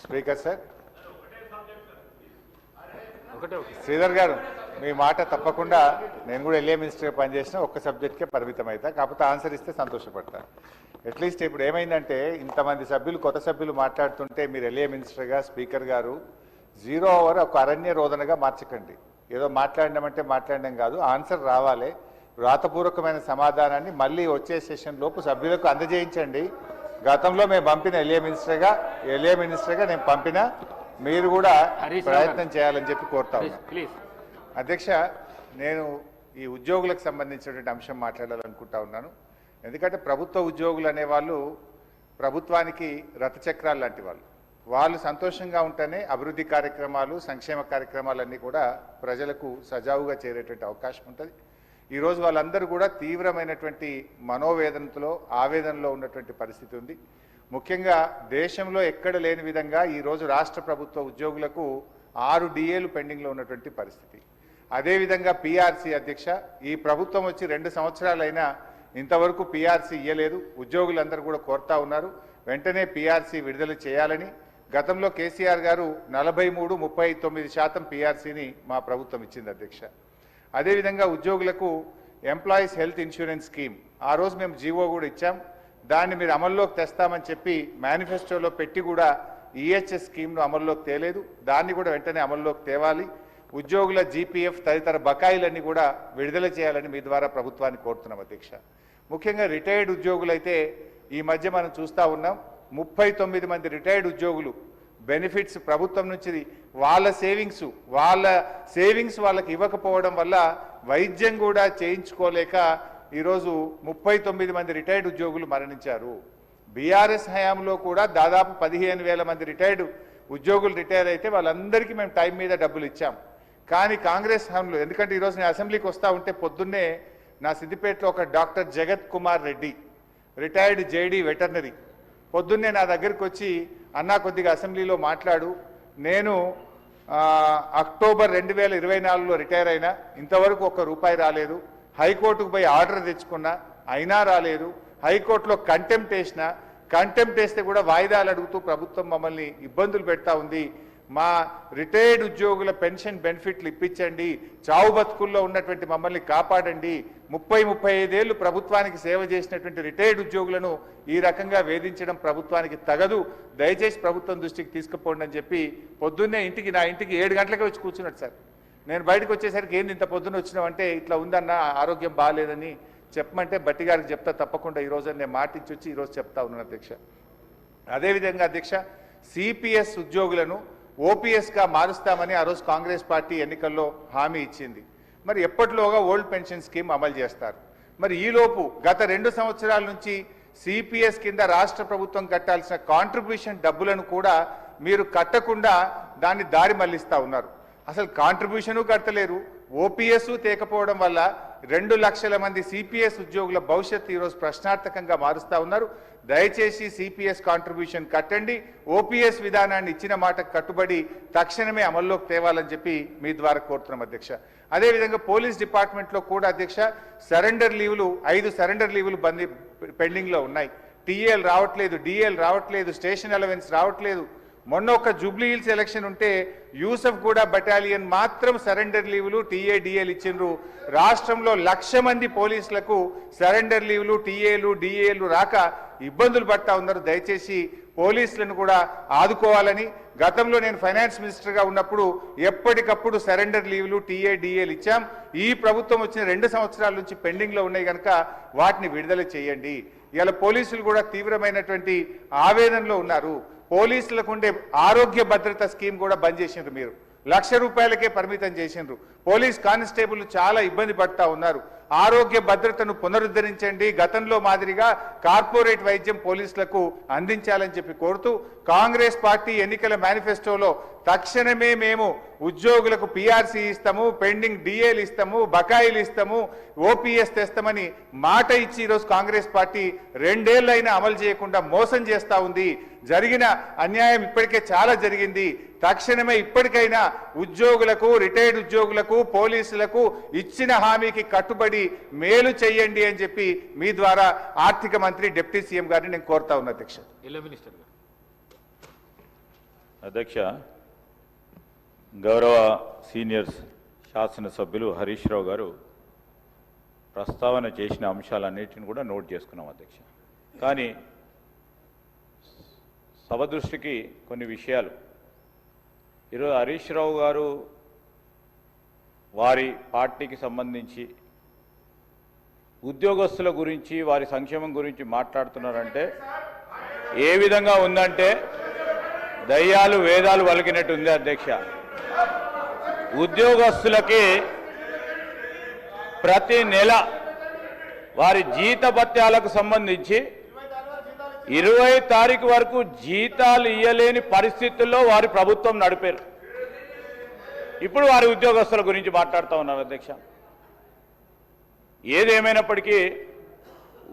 Speaker sir, Sridhar గారు మీ మాట తప్పకుండా నేను కూడా ఎల్ఏ మినిస్టర్గా పనిచేసిన ఒక్క సబ్జెక్ట్కే పరిమితం అవుతా, కాకపోతే ఆన్సర్ ఇస్తే సంతోషపడతాను. అట్లీస్ట్ ఇప్పుడు ఏమైందంటే ఇంతమంది సభ్యులు కొత్త సభ్యులు మాట్లాడుతుంటే మీరు ఎల్ఏ మినిస్టర్గా స్పీకర్ గారు 0 ఓవర్ ఒక అరణ్య రోదనగా మార్చకండి. ఏదో మాట్లాడినామంటే మాట్లాడడం కాదు, ఆన్సర్ రావాలి. వ్రాతపూర్వకమైన సమాధానాన్ని మళ్ళీ వచ్చే సెషన్ లోపు సభ్యులకు అందజేయించండి. గతంలో మేము పంపిన ఎల్ఏ మినిస్టర్గా నేను పంపిన మీరు కూడా ప్రయత్నం చేయాలని చెప్పి కోరుతా ఉన్నాను. అధ్యక్ష, నేను ఈ ఉద్యోగులకు సంబంధించినటువంటి అంశం మాట్లాడాలనుకుంటా ఉన్నాను. ఎందుకంటే ప్రభుత్వ ఉద్యోగులు అనేవాళ్ళు ప్రభుత్వానికి రథచక్రాలు లాంటి వాళ్ళు సంతోషంగా ఉంటేనే అభివృద్ధి కార్యక్రమాలు సంక్షేమ కార్యక్రమాలన్నీ కూడా ప్రజలకు సజావుగా చేరేటువంటి అవకాశం ఉంటుంది. ఈరోజు వాళ్ళందరూ కూడా తీవ్రమైనటువంటి మనోవేదనతో ఆవేదనలో ఉన్నటువంటి పరిస్థితి ఉంది. ముఖ్యంగా దేశంలో ఎక్కడ లేని విధంగా ఈరోజు రాష్ట్ర ప్రభుత్వ ఉద్యోగులకు 6 డిఏలు పెండింగ్లో ఉన్నటువంటి పరిస్థితి. అదేవిధంగా పిఆర్సీ అధ్యక్ష, ఈ ప్రభుత్వం వచ్చి 2 సంవత్సరాలైనా ఇంతవరకు పిఆర్సీ ఇవ్వలేదు. ఉద్యోగులందరూ కూడా కోరుతా ఉన్నారు వెంటనే పిఆర్సీ విడుదల చేయాలని. గతంలో కేసీఆర్ గారు 43-39% పిఆర్సీని మా ప్రభుత్వం ఇచ్చింది అధ్యక్ష. అదేవిధంగా ఉద్యోగులకు ఎంప్లాయీస్ హెల్త్ ఇన్సూరెన్స్ స్కీమ్ ఆ రోజు మేము జీవో కూడా ఇచ్చాం. దాన్ని మీరు అమల్లోకి తెస్తామని చెప్పి మేనిఫెస్టోలో పెట్టి కూడా ఈహెచ్ఎస్ స్కీమ్ను అమల్లోకి తేలేదు. దాన్ని కూడా వెంటనే అమల్లోకి తేవాలి. ఉద్యోగుల జీపీఎఫ్ తదితర బకాయిలన్నీ కూడా విడుదల చేయాలని మీ ద్వారా ప్రభుత్వాన్ని కోరుతున్నాం అధ్యక్ష. ముఖ్యంగా రిటైర్డ్ ఉద్యోగులైతే ఈ మధ్య మనం చూస్తూ ఉన్నాం 39 మంది రిటైర్డ్ ఉద్యోగులు బెనిఫిట్స్ ప్రభుత్వం నుంచి వాళ్ళ సేవింగ్స్ వాళ్ళకి ఇవ్వకపోవడం వల్ల వైద్యం కూడా చేయించుకోలేక ఈరోజు 39 మంది రిటైర్డ్ ఉద్యోగులు మరణించారు. బీఆర్ఎస్ హయాంలో కూడా దాదాపు 15,000 మంది రిటైర్డ్ ఉద్యోగులు రిటైర్ అయితే వాళ్ళందరికీ మేము టైం మీద డబ్బులు ఇచ్చాం. కానీ కాంగ్రెస్ హయాంలో, ఎందుకంటే ఈరోజు నేను అసెంబ్లీకి వస్తూ ఉంటే పొద్దున్నే నా సిద్దిపేటలో ఒక డాక్టర్ జగత్ Kumar Reddy retired JD veterinary పొద్దున్నే నా దగ్గరికి వచ్చి అన్నా కొద్దిగా అసెంబ్లీలో మాట్లాడు, నేను అక్టోబర్ 2024లో రిటైర్ అయినా ఇంతవరకు ₹1 రాలేదు. హైకోర్టుకు పోయి ఆర్డర్ తెచ్చుకున్నా అయినా రాలేదు. హైకోర్టులో కంటెంప్ట్ వేస్తే కూడా వాయిదాలు అడుగుతూ ప్రభుత్వం మమ్మల్ని ఇబ్బందులు పెడతా ఉంది. మా రిటైర్డ్ ఉద్యోగుల పెన్షన్ బెనిఫిట్లు ఇప్పించండి, చావు బతుకుల్లో ఉన్నటువంటి మమ్మల్ని కాపాడండి. 30-35 ఏళ్ళు ప్రభుత్వానికి సేవ చేసినటువంటి రిటైర్డ్ ఉద్యోగులను ఈ రకంగా వేధించడం ప్రభుత్వానికి తగదు, దయచేసి ప్రభుత్వం దృష్టికి తీసుకుపోండి అని చెప్పి పొద్దున్నే నా ఇంటికి 7 గంటలకే వచ్చి కూర్చున్నాడు సార్. నేను బయటకు వచ్చేసరికి ఏంది ఇంత పొద్దున్న వచ్చినావంటే ఇట్లా ఉందన్న ఆరోగ్యం బాగాలేదని చెప్పమంటే బట్టి గారికి చెప్తా తప్పకుండా ఈరోజు నేను మాటించి వచ్చి ఈరోజు చెప్తా ఉన్నాను అధ్యక్ష. అదేవిధంగా అధ్యక్ష, సిపిఎస్ ఉద్యోగులను ఓపీఎస్గా మారుస్తామని ఆ రోజు కాంగ్రెస్ పార్టీ ఎన్నికల్లో హామీ ఇచ్చింది. మరి ఎప్పటిలోగా ఓల్డ్ పెన్షన్ స్కీమ్ అమలు చేస్తారు? మరి ఈలోపు గత 2 సంవత్సరాల నుంచి సిపిఎస్ కింద రాష్ట్ర ప్రభుత్వం కట్టాల్సిన కాంట్రిబ్యూషన్ డబ్బులను కూడా మీరు కట్టకుండా దాన్ని దారి మళ్లిస్తూ ఉన్నారు. అసలు కాంట్రిబ్యూషను కట్టలేరు, ఓపీఎస్ తేకపోవడం వల్ల 2 లక్షల మంది సిపిఎస్ ఉద్యోగుల భవిష్యత్తు ఈరోజు ప్రశ్నార్థకంగా మారుస్తూ ఉన్నారు. దయచేసి సిపిఎస్ కాంట్రిబ్యూషన్ కట్టండి, ఓపీఎస్ విధానాన్ని ఇచ్చిన మాటకు కట్టుబడి తక్షణమే అమల్లోకి తేవాలని చెప్పి మీ ద్వారా కోరుతున్నాం అధ్యక్ష. అదేవిధంగా పోలీస్ డిపార్ట్మెంట్లో కూడా అధ్యక్ష సరెండర్ లీవులు 5 సరెండర్ లీవులు పెండింగ్లో ఉన్నాయి. టీఏలు రావట్లేదు, డిఏలు రావట్లేదు, స్టేషన్ అలవెన్స్ రావట్లేదు. మొన్న ఒక జూబ్లీ హిల్స్ ఎలక్షన్ ఉంటే యూసఫ్ గూడ బటాలియన్ మాత్రం సరెండర్ లీవులు టీఏ డిఏలు ఇచ్చిండ్రు. రాష్ట్రంలో 1,00,000 మంది పోలీసులకు సరెండర్ లీవులు టీఏలు డిఏలు రాక ఇబ్బందులు పడతా ఉన్నారు. దయచేసి పోలీసులను కూడా ఆదుకోవాలని, గతంలో నేను ఫైనాన్స్ మినిస్టర్గా ఉన్నప్పుడు ఎప్పటికప్పుడు సరెండర్ లీవులు టీఏ డిఏలు ఇచ్చాం. ఈ ప్రభుత్వం వచ్చిన 2 సంవత్సరాల నుంచి పెండింగ్లో ఉన్నాయి కనుక వాటిని విడుదల చేయండి. ఇలా పోలీసులు కూడా తీవ్రమైనటువంటి ఆవేదనలో ఉన్నారు. పోలీసులకు ఉండే ఆరోగ్య భద్రత స్కీమ్ కూడా బంద్ చేసిండ్రు. మీరు ₹1,00,000కే పరిమితం చేసిండ్రు. పోలీస్ కానిస్టేబుల్ చాలా ఇబ్బంది పడతా ఉన్నారు. ఆరోగ్య భద్రతను పునరుద్ధరించండి, గతంలో మాదిరిగా కార్పొరేట్ వైద్యం పోలీసులకు అందించాలని చెప్పి కోరుతూ కాంగ్రెస్ పార్టీ ఎన్నికల మేనిఫెస్టోలో తక్షణమే మేము ఉద్యోగులకు పిఆర్సీ ఇస్తాము, పెండింగ్ డిఏలు ఇస్తాము, బకాయిలు ఇస్తాము, ఓపీఎస్ తెస్తామని మాట ఇచ్చి ఈరోజు కాంగ్రెస్ పార్టీ 2 ఏళ్లైనా అమలు చేయకుండా మోసం చేస్తూ ఉంది. జరిగిన అన్యాయం ఇప్పటికే చాలా జరిగింది. తక్షణమే ఇప్పటికైనా ఉద్యోగులకు, రిటైర్డ్ ఉద్యోగులకు, పోలీసులకు ఇచ్చిన హామీకి కట్టుబడి మేలు చేయండి అని చెప్పి మీ ద్వారా ఆర్థిక మంత్రి డిప్యూటీ సీఎం గారిని నేను కోరుతా ఉన్నా అధ్యక్ష. అధ్యక్ష, గౌరవ సీనియర్స్ శాసనసభ్యులు హరీష్ రావు గారు ప్రస్తావన చేసిన అంశాలన్నిటిని కూడా నోట్ చేసుకున్నాం అధ్యక్ష. కానీ సభ దృష్టికి కొన్ని విషయాలు ఈరోజు హరీష్ రావు గారు వారి పార్టీకి సంబంధించి ఉద్యోగస్తుల గురించి వారి సంక్షేమం గురించి మాట్లాడుతున్నారంటే ఏ విధంగా ఉందంటే దయ్యాలు వేదాలు వలికినట్టు ఉంది అధ్యక్ష. ఉద్యోగస్తులకి ప్రతి నెల వారి జీతభత్యాలకు సంబంధించి 20 తారీఖు వరకు జీతాలు ఇయ్యలేని పరిస్థితుల్లో వారి ప్రభుత్వం నడిపారు. ఇప్పుడు వారి ఉద్యోగస్తుల గురించి మాట్లాడుతూ ఉన్నారు అధ్యక్ష. ఏదేమైనప్పటికీ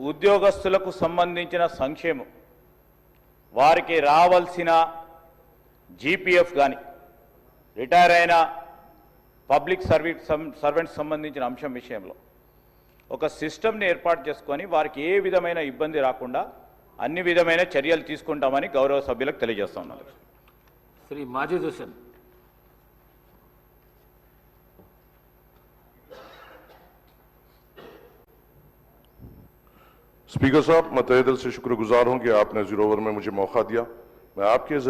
ఉద్యోగస్తులకు సంబంధించిన సంక్షేమం, వారికి రావాల్సిన జీపీఎఫ్ కానీ, రిటైర్ అయిన పబ్లిక్ సర్వెంట్స్ సంబంధించిన అంశం విషయంలో ఒక సిస్టమ్ని ఏర్పాటు చేసుకొని వారికి ఏ విధమైన ఇబ్బంది రాకుండా అన్ని విధమైన చర్యలు తీసుకుంటామని గౌరవ సభ్యులకు తెలియజేస్తా ఉన్నారు. శ్రీ మాజిద్ హుస్సేన్. स्पीकर साहब, मैं तहे दिल से शुक्रगुजार हूं कि आपने 0 ओवर में मुझे मौका दिया। मैं आपके